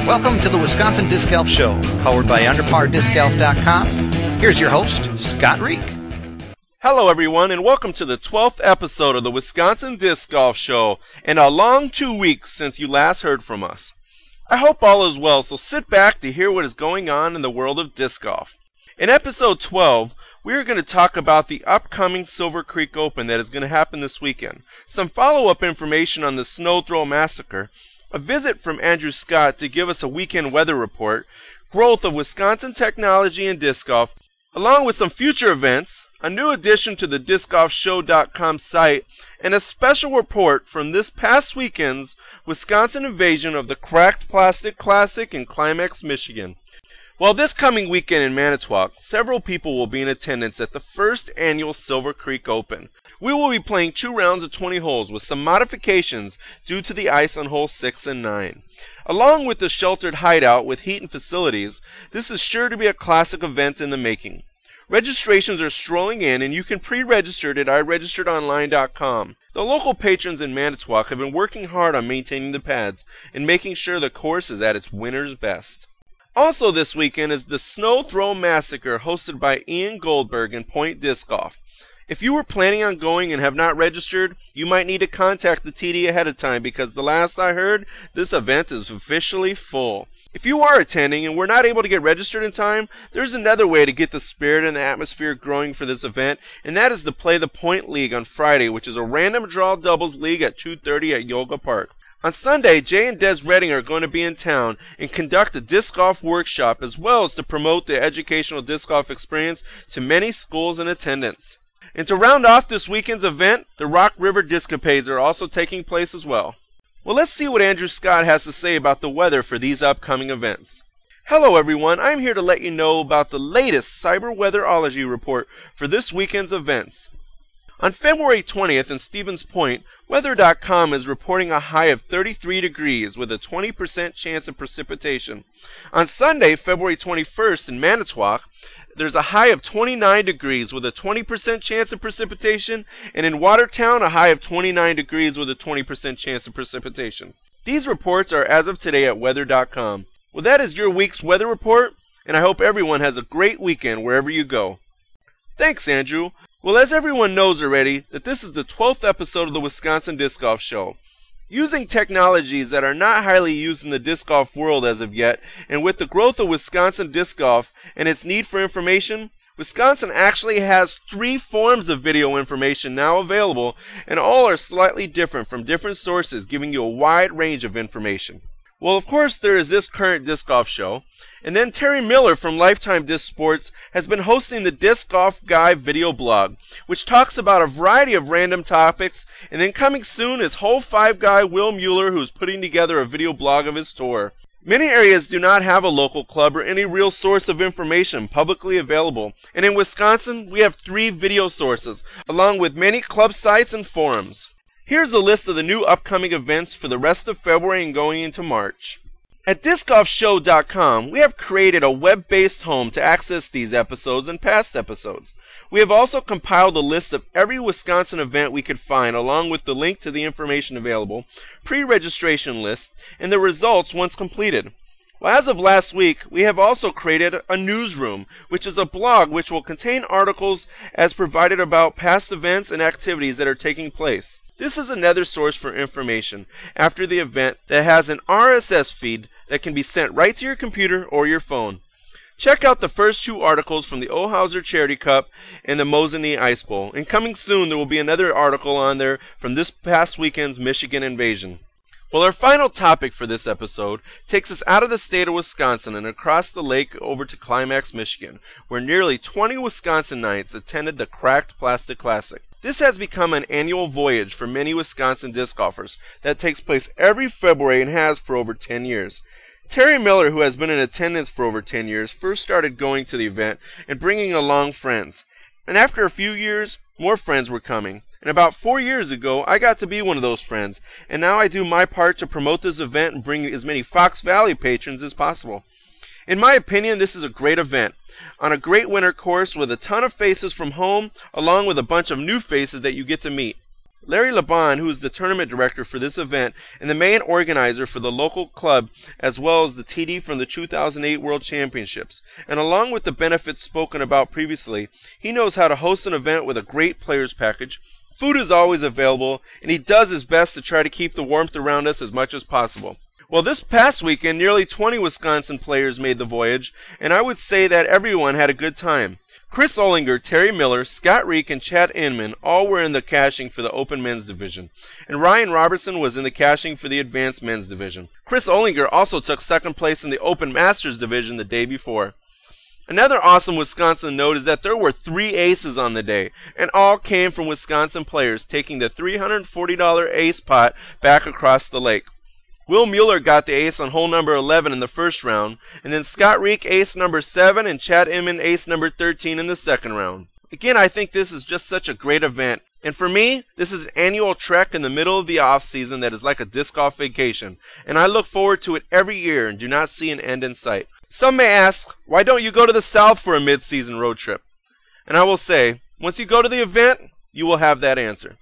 Welcome to the Wisconsin Disc Golf Show, powered by UnderParDiscGolf.com. Here's your host, Scott Reek. Hello everyone, and welcome to the 12th episode of the Wisconsin Disc Golf Show, and a long 2 weeks since you last heard from us. I hope all is well, so sit back to hear what is going on in the world of disc golf. In episode 12, we are going to talk about the upcoming Silver Creek Open that is going to happen this weekend, some follow-up information on the Snow Throw Massacre, a visit from Andrew Scott to give us a weekend weather report, growth of Wisconsin technology in disc golf, along with some future events, a new addition to the DiscGolfShow.com site, and a special report from this past weekend's Wisconsin invasion of the Cracked Plastic Classic in Climax, Michigan. Well, this coming weekend in Manitowoc, several people will be in attendance at the first annual Silver Creek Open. We will be playing 2 rounds of 20 holes with some modifications due to the ice on holes 6 and 9. Along with the sheltered hideout with heat and facilities, this is sure to be a classic event in the making. Registrations are strolling in, and you can pre-register at iregisteredonline.com. The local patrons in Manitowoc have been working hard on maintaining the pads and making sure the course is at its winner's best. Also this weekend is the Snow Throw Massacre hosted by Ian Goldberg and Point Disc Golf. If you were planning on going and have not registered, you might need to contact the TD ahead of time because the last I heard, this event is officially full. If you are attending and were not able to get registered in time, there's another way to get the spirit and the atmosphere growing for this event, and that is to play the Point League on Friday, which is a random draw doubles league at 2:30 at Yoga Park. On Sunday, Jay and Des Redding are going to be in town and conduct a disc golf workshop as well as to promote the educational disc golf experience to many schools in attendance. And to round off this weekend's event, the Rock River Discapades are also taking place as well. Well, let's see what Andrew Scott has to say about the weather for these upcoming events. Hello everyone, I'm here to let you know about the latest cyber weatherology report for this weekend's events. On February 20th in Stevens Point, Weather.com is reporting a high of 33 degrees with a 20% chance of precipitation. On Sunday, February 21st in Manitowoc, there's a high of 29 degrees with a 20% chance of precipitation, and in Watertown, a high of 29 degrees with a 20% chance of precipitation. These reports are as of today at Weather.com. Well, that is your week's weather report, and I hope everyone has a great weekend wherever you go. Thanks, Andrew. Well, as everyone knows already, that this is the 12th episode of the Wisconsin Disc Golf Show. Using technologies that are not highly used in the disc golf world as of yet, and with the growth of Wisconsin disc golf and its need for information, Wisconsin actually has 3 forms of video information now available, and all are slightly different from different sources, giving you a wide range of information. Well, of course, there is this current disc golf show, and then Terry Miller from Lifetime Disc Sports has been hosting the Disc Golf Guy video blog, which talks about a variety of random topics, and then coming soon is Hole 5 guy Will Mueller, who's putting together a video blog of his tour. Many areas do not have a local club or any real source of information publicly available, and in Wisconsin, we have 3 video sources, along with many club sites and forums. Here's a list of the new upcoming events for the rest of February and going into March. At DiscGolfShow.com, we have created a web-based home to access these episodes and past episodes. We have also compiled a list of every Wisconsin event we could find, along with the link to the information available, pre-registration list, and the results once completed. Well, as of last week, we have also created a newsroom, which is a blog which will contain articles as provided about past events and activities that are taking place. This is another source for information after the event that has an RSS feed that can be sent right to your computer or your phone. Check out the first 2 articles from the Ohauser Charity Cup and the Mosinee Ice Bowl, and coming soon there will be another article on there from this past weekend's Michigan invasion. Well, our final topic for this episode takes us out of the state of Wisconsin and across the lake over to Climax, Michigan, where nearly 20 Wisconsinites attended the Cracked Plastic Classic. This has become an annual voyage for many Wisconsin disc golfers that takes place every February and has for over 10 years. Terry Miller, who has been in attendance for over 10 years, first started going to the event and bringing along friends. And after a few years, more friends were coming. And about 4 years ago, I got to be one of those friends. And now I do my part to promote this event and bring as many Fox Valley patrons as possible. In my opinion, this is a great event. On a great winter course with a ton of faces from home, along with a bunch of new faces that you get to meet. Larry Laban, who is the tournament director for this event and the main organizer for the local club, as well as the TD from the 2008 World Championships. And along with the benefits spoken about previously, he knows how to host an event with a great players package. Food is always available, and he does his best to try to keep the warmth around us as much as possible. Well, this past weekend, nearly 20 Wisconsin players made the voyage, and I would say that everyone had a good time. Chris Olinger, Terry Miller, Scott Reek, and Chad Inman all were in the caching for the Open Men's Division, and Ryan Robertson was in the caching for the Advanced Men's Division. Chris Olinger also took second place in the Open Masters Division the day before. Another awesome Wisconsin note is that there were 3 aces on the day, and all came from Wisconsin players taking the $340 ace pot back across the lake. Will Mueller got the ace on hole number 11 in the first round, and then Scott Reek ace number 7 and Chad Inman ace number 13 in the second round. Again, I think this is just such a great event, and for me, this is an annual trek in the middle of the off season that is like a disc golf vacation, and I look forward to it every year and do not see an end in sight. Some may ask, why don't you go to the South for a mid-season road trip? And I will say, once you go to the event, you will have that answer.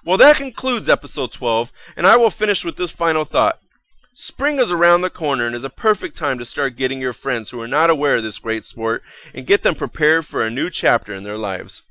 Well, that concludes episode 12, and I will finish with this final thought. Spring is around the corner and is a perfect time to start getting your friends who are not aware of this great sport and get them prepared for a new chapter in their lives.